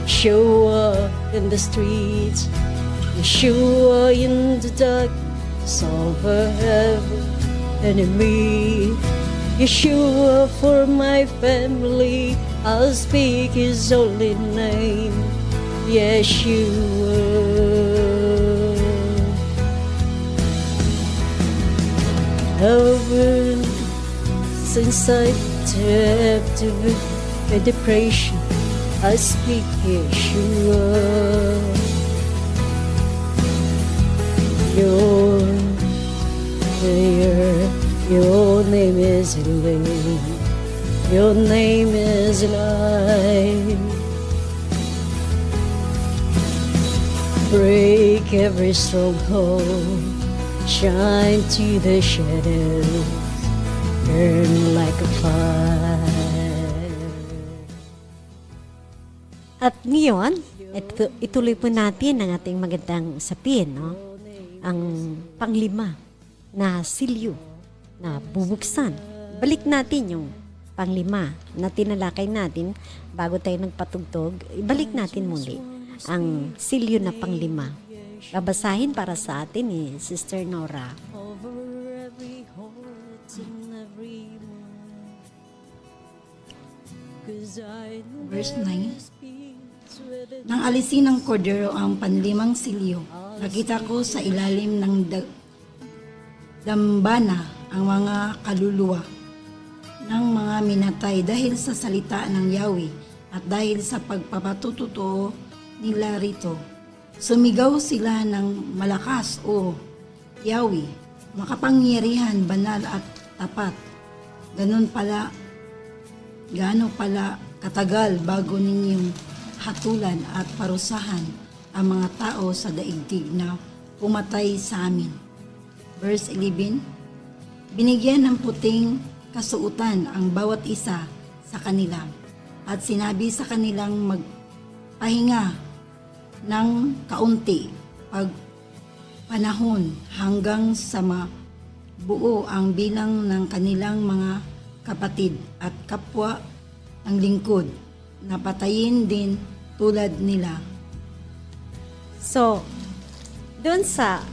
Yeshua in the streets, Yeshua in the darkness over every enemy. Yeshua for my family, I'll speak His holy name, Yeshua. Over since I tapped with depression, I speak Yeshua. Your name is healing. Your name is life. Break every stronghold. Shine to the shadows. Burn like a fire. At ngayon, ituloy po natin ang ating magandang sapin, no? Ang panglima na silyo na bubuksan. Balik natin yung panglima na tinalakay natin bago tayo nagpatugtog. Ibalik natin muli ang silyo na panglima. Babasahin para sa atin ni Sister Nora. Verse 9. Nang alisin ng kordero ang panlimang silyo, nakita ko sa ilalim ng dambana ang mga kaluluwa ng mga minatay dahil sa salita ng Yahweh at dahil sa pagpapatututo nila rito. Sumigaw sila ng malakas, O Yahweh, makapangyarihan, banal at tapat. Gaano pala katagal bago ninyong hatulan at parusahan ang mga tao sa daigdig na pumatay sa amin. Verse 11, binigyan ng puting kasuutan ang bawat isa sa kanila at sinabi sa kanilang magpahinga ng kaunti panahon hanggang sa mabuo ang bilang ng kanilang mga kapatid at kapwa ng lingkod, na patayin din tulad nila. So, doon sa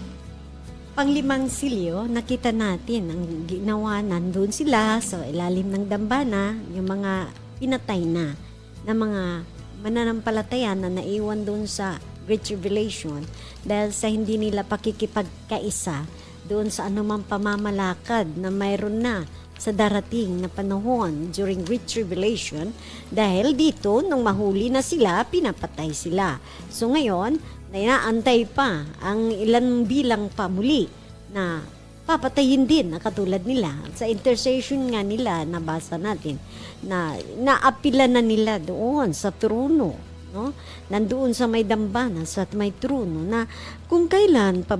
panglimang silyo, nakita natin ang ginawa, nandun sila sa ilalim ng dambana, yung mga pinatay na mga mananampalataya na naiwan doon sa Great Tribulation dahil sa hindi nila pakikipagkaisa doon sa anumang pamamalakad na mayroon na sa darating na panahon during Great Tribulation. Dahil dito, nung mahuli na sila, pinapatay sila. So ngayon, naantay pa ang ilan bilang pa muli na papatayin din na katulad nila. Sa intercession nga nila, nabasa natin, na naapila na nila doon sa trono. No? Nandoon sa may dambana, sa may trono, na kung kailan pa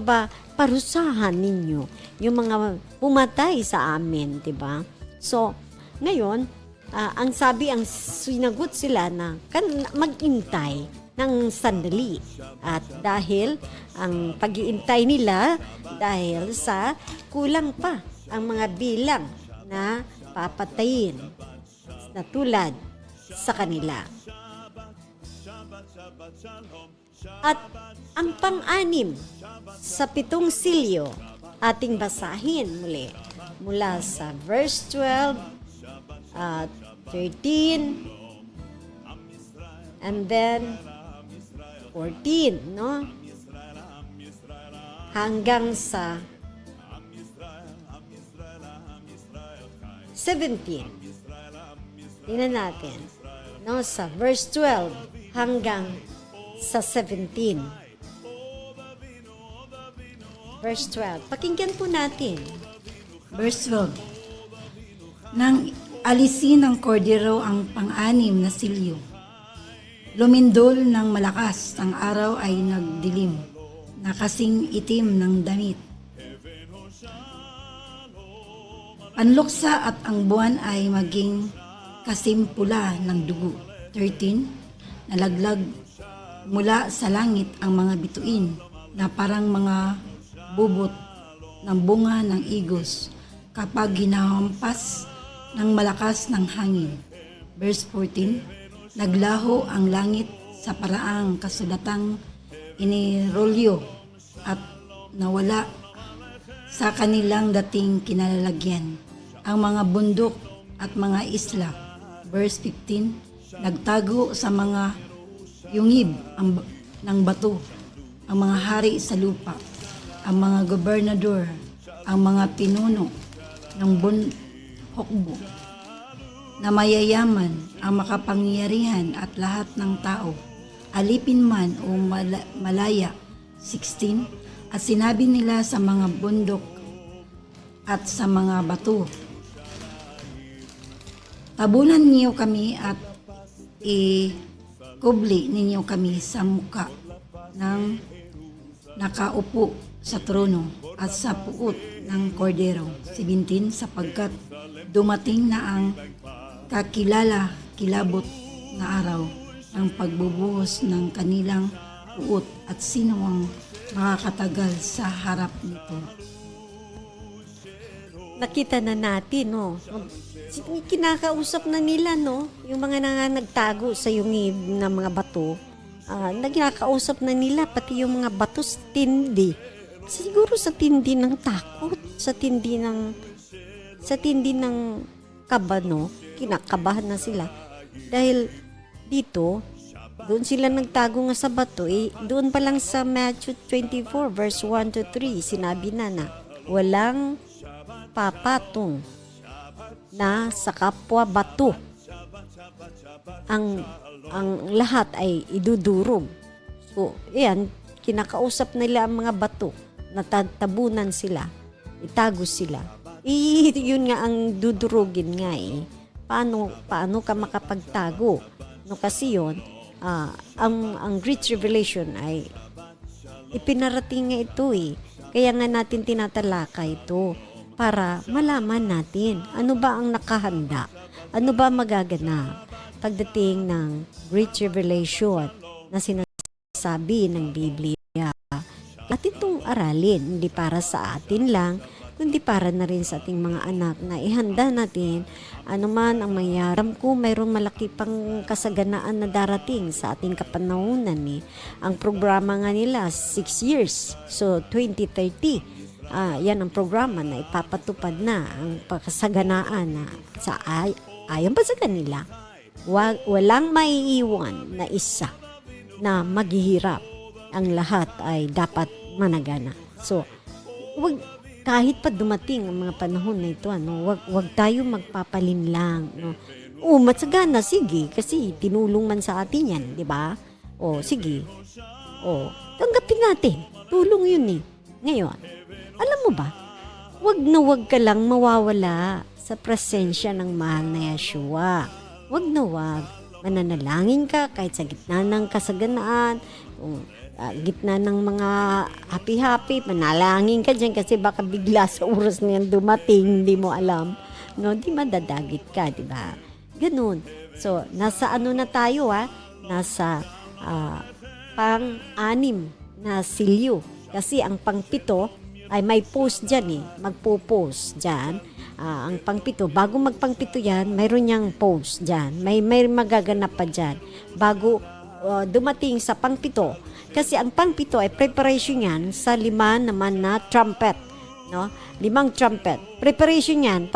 ba parusahan ninyo yung mga pumatay sa amin, 'di ba? So, ngayon, ang sinagot sila na mag-intay ng sandali. At dahil ang pag-iintay nila dahil sa kulang pa ang mga bilang na papatayin na tulad sa kanila. At ang pang-anim sa 7 silyo, ating basahin muli mula sa verse 12, 13, and then 14, no? Hanggang sa 17. Tingnan natin, no? Sa verse 12 hanggang sa 17. Verse 12. Pakinggan po natin. Verse 12. Nang alisin ng kordero ang pang-anim na silyo, lumindol ng malakas, ang araw ay nagdilim, na kasing itim ng damit. Panluksa at ang buwan ay maging kasimpula ng dugo. 13. Nalaglag mula sa langit ang mga bituin na parang mga bubot ng bunga ng igos kapag hinahampas ng malakas ng hangin. Verse 14. Naglaho ang langit sa paraang kasulatang inirolyo at nawala sa kanilang dating kinalalagyan ang mga bundok at mga isla. Verse 15. Nagtago sa mga yungib ng bato ang mga hari sa lupa, ang mga gobernador, ang mga pinuno ng hukbo na mayayaman, ang makapangyarihan at lahat ng tao, alipin man o malaya. 16. At sinabi nila sa mga bundok at sa mga bato, tabunan niyo kami at ikubli ninyo kami sa muka ng nakaupo sa trono at sa puot ng kordero. 17. Sapagkat dumating na ang kilabot na araw ng pagbubuhos ng kanilang puot at sino ang makakatagal sa harap nito. Nakita na natin, no? Kinakausap na nila, no? Yung mga nagtago sa yungib na mga bato, nagkakausap na nila, pati yung mga bato sa tindi. Siguro sa tindi ng takot, sa tindi ng kaba, no? Kinakabahan na sila. Dahil dito, doon sila nagtago nga sa bato, doon pa lang sa Matthew 24 verse 1 to 3, sinabi na walang papatong na sa kapwa bato. Ang lahat ay idudurog. So, yan, kinakausap nila ang mga bato, natatabunan sila, itago sila. Yun nga ang dudurugin nga Paano ka makapagtago? No, kasi yun, ang Great Revelation ay ipinarating nga ito Kaya nga natin tinatalaka ito para malaman natin ano ba ang nakahanda, ano ba magaganap pagdating ng Great Revelation na sinasabi ng Biblia. At itong aralin, hindi para sa atin lang, kundi para na rin sa ating mga anak na ihanda natin anuman ang mangyari. Ko mayroong malaki pang kasaganaan na darating sa ating kapanahunan eh. Ang programa nga nila 6 years, so 2030. Yan ang programa na ipapatupad na ang kasaganaan na ayon pa sa kanila. Walang maiiwan na isa na maghihirap. Ang lahat ay dapat managana. So, kahit pa dumating ang mga panahon na ito, wag tayo magpapalinlang, no? Matsagana, sige, kasi tinulong man sa atin yan, di ba? Sige. Tanggapin natin. Tulong yun eh. Ngayon, alam mo ba, wag ka lang mawawala sa presensya ng mahal na Yeshua. Wag. Mananalangin ka kahit sa gitna ng kasaganaan, gitna ng mga happy-happy, manalangin ka dyan kasi baka bigla sa oras na yan dumating, hindi mo alam. No, di madadagit ka, di ba? Ganun. So, nasa na tayo Nasa pang-anim na silyo. Kasi ang pang-pito ay may post dyan eh. Magpo-post dyan. Ang pang-pito, bago magpang-pito yan, mayroon niyang post dyan. May magaganap pa dyan. Bago dumating sa pang-pito. Kasi ang pang-pito ay preparation yan sa 5 naman na trumpet. No? 5 trumpet. Preparation yan.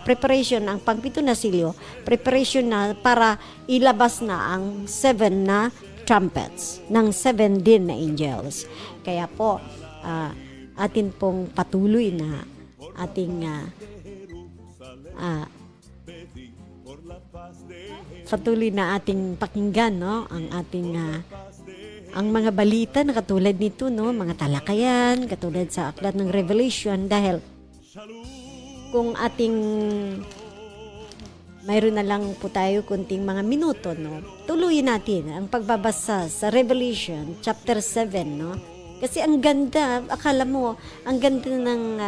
Preparation ang pang-pito na silyo. Preparation na para ilabas na ang 7 na trumpets ng 7 din na angels. Kaya po, atin pong patuloy na ating pakinggan, no, ang ating ang mga balita na katulad nito, no, mga talakayan katulad sa aklat ng Revelation, dahil kung mayroon na lang po tayo kunting mga minuto, no, tuloyin natin ang pagbabasa sa Revelation chapter 7, no. Kasi ang ganda, akala mo, ang ganda ng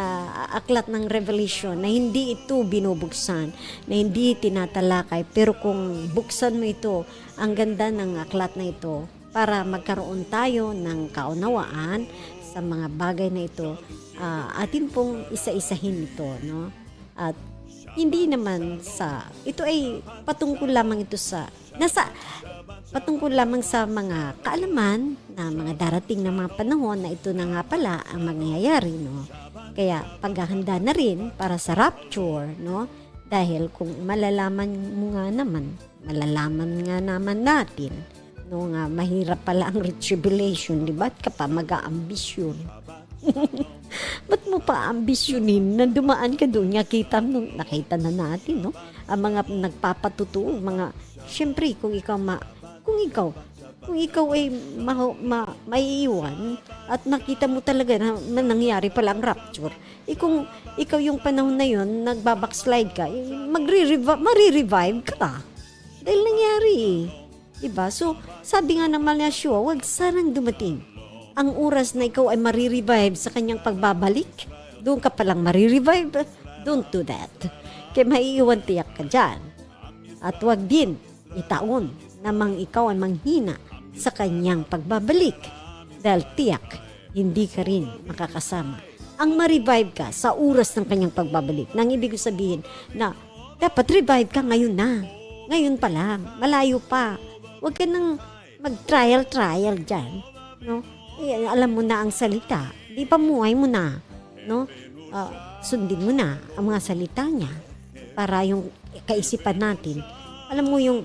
aklat ng Revelation na hindi ito binubuksan, na hindi tinatalakay. Pero kung buksan mo ito, ang ganda ng aklat na ito para magkaroon tayo ng kaunawaan sa mga bagay na ito, atin pong isa-isahin ito, no? At hindi naman ito ay patungkol lamang ito patungkol lamang sa mga kaalaman na mga darating na mga panahon na ito na nga pala ang mangyayari, no? Kaya paghahanda na rin para sa rapture, no? Dahil kung malalaman naman natin, no, nga mahirap pala ang tribulation, di ba? At ka pa mag-aambisyon. Ba't mo pa ambisyonin na dumaan ka doon? Nakita na natin, no? Ang mga nagpapatutuo, syempre kung ikaw ay maiiwan at nakita mo talaga na nangyari pala ang rapture, kung ikaw yung panahon na yun, nagbabackslide ka, marirevive ka. Dahil nangyari diba? So, sabi nga naman niya, wag sanang dumating ang oras na ikaw ay marirevive sa kanyang pagbabalik. Doon ka palang marirevive. Don't do that. Kaya maiiwan tiyak ka dyan. At wag din itaon namang ikaw ay manghina sa kanyang pagbabalik. Dahil tiyak, hindi ka rin makakasama. Ang ma-revive ka sa oras ng kanyang pagbabalik. Nang ibig sabihin na dapat revive ka ngayon na. Ngayon pa lang. Malayo pa. Huwag ka nang mag-trial dyan. No? Alam mo na ang salita. Di pa muhay mo na. No? Sundin mo na ang mga salita niya para yung kaisipan natin. Alam mo yung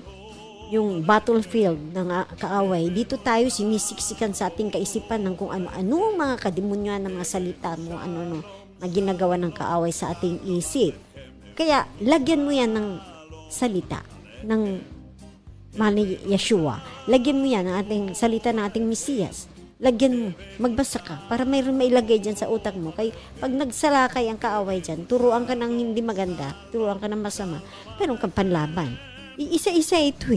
battlefild ng kaaway, dito tayo sinisiksikan sa ating kaisipan ng kung ano-ano mga kademonyo ng mga salita mo, ano na ginagawa ng kaaway sa ating isip. Kaya lagyan mo yan ng salita ng mahal ni Yeshua. Lagyan mo yan ng ating salita ng ating Mesiyas. Lagyan mo, magbasa ka para mayroon mailagay dyan sa utak mo. Kaya pag nagsalakay ang kaaway dyan, turuan ka ng hindi maganda, turuan ka ng masama, meron kang panlaban. Isa-isa ito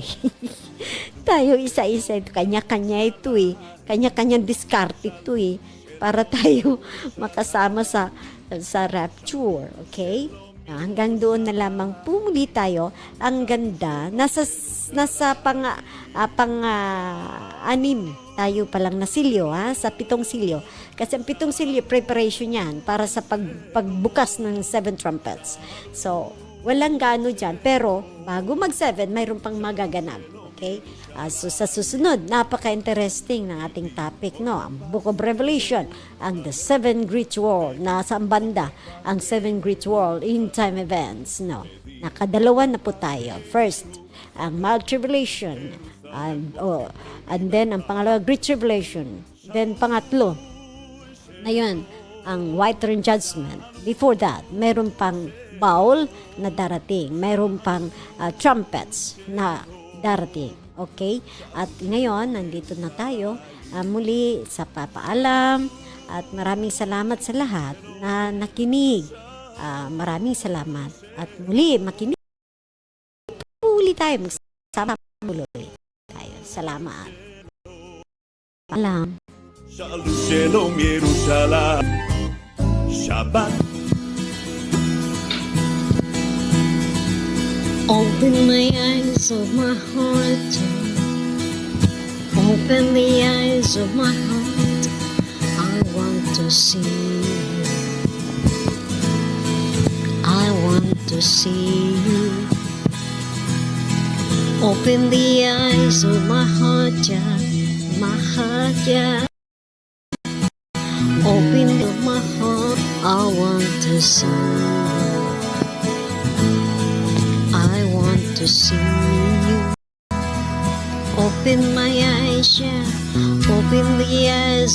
tayo isa-isa ito. Kanya-kanya ito Kanya-kanyang diskarte ito para tayo makasama sa rapture. Okay? Hanggang doon na lamang pumuli tayo. Ang ganda. Nasa anim tayo pa lang na silyo, sa 7 silyo. Kasi ang 7 silyo, preparation yan para sa pagbukas ng 7 trumpets. So, walang gaano dyan. Pero, bago mag-7, mayroon pang magaganap. Okay? So, sa susunod, napaka-interesting ng ating topic, no? Ang Book of Revelation, ang The 7 Great World, nasa banda, ang 7 Great World in time events, no? Nakadalawa na po tayo. First, ang Mild Tribulation, and then ang pangalawa, Great Tribulation. Then, pangatlo, na yun, ang White Throne Judgment. Before that, meron pang bowl na darating. Meron pang trumpets na darating. Okay? At ngayon, nandito na tayo muli sa papaalam at maraming salamat sa lahat na nakinig. Maraming salamat. At muli, makinig. Muli tayo. Magsama muli tayo. Salamat. Paalam. שלום ירושלים, שבת. Open my eyes of my heart. Open the eyes of my heart. I want to see you. I want to see you. Open the eyes of my heart, yeah. My heart, yeah. Open up my heart. I want to see you. I want to see you. Open my eyes, yeah. Open the eyes